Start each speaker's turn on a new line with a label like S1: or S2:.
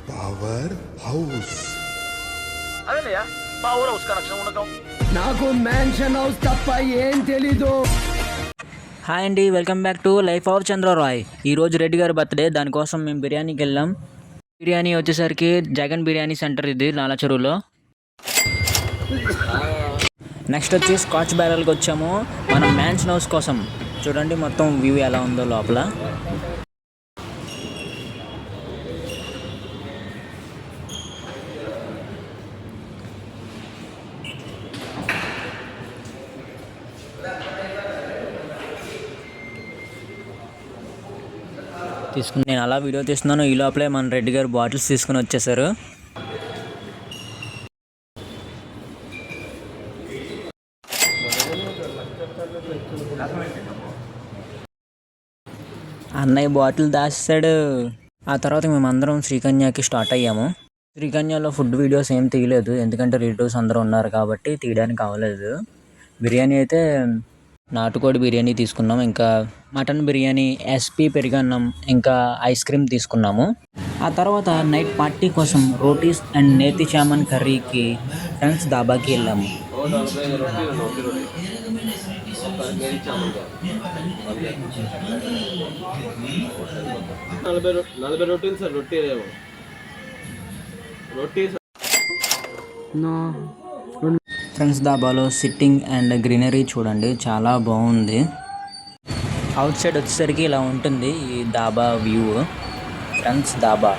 S1: Power house
S2: అదేనయ్యా power house connection ఉండటం.
S3: నాకు మ్యాన్షన్ హౌస్ తప్ప ఏం తెలీదు.
S4: హాయ్ అండి, welcome back to life of Chandra Roy. ఈరోజు రెడ్డి గారి బర్త్డే, దానికోసం మేము బిర్యానీకి వెళ్ళాం. బిర్యానీ వచ్చేసరికి జగన్ బిర్యానీ సెంటర్, ఇది నాలా చెరువులో. నెక్స్ట్ వచ్చి స్కాచ్ బ్యారల్కి వచ్చాము మనం మ్యాన్షన్ హౌస్ కోసం. చూడండి మొత్తం వ్యూ ఎలా ఉందో లోపల. నేను అలా వీడియో తీస్తున్నాను, ఈ లోపలే మన రెడ్డి గారు బాటిల్స్ తీసుకుని వచ్చేసారు. అన్నయ్య బాటిల్ దాచేసాడు. ఆ తర్వాత మేమందరం శ్రీకన్యకి స్టార్ట్ అయ్యాము. శ్రీకన్యలో ఫుడ్ వీడియోస్ ఏం తీయలేదు, ఎందుకంటే రిలేటివ్స్ అందరూ ఉన్నారు కాబట్టి తీయడానికి అవ్వలేదు. బిర్యానీ అయితే నాటుకోడి బిర్యానీ తీసుకున్నాం, ఇంకా మటన్ బిర్యానీ, ఎస్పీ పెరుగన్నం, ఇంకా ఐస్ క్రీమ్ తీసుకున్నాము. ఆ తర్వాత నైట్ పార్టీ కోసం రోటీస్ అండ్ నేతి చామన్ కర్రీకి ఫ్రెండ్స్ దాబాకి వెళ్ళాము. ఫ్రెండ్స్ దాబాలో సిట్టింగ్ అండ్ గ్రీనరీ చూడండి, చాలా బాగుంది. అవుట్ సైడ్ వచ్చేసరికి ఇలా ఉంటుంది ఈ దాబా వ్యూ. ఫ్రెండ్స్ దాబా.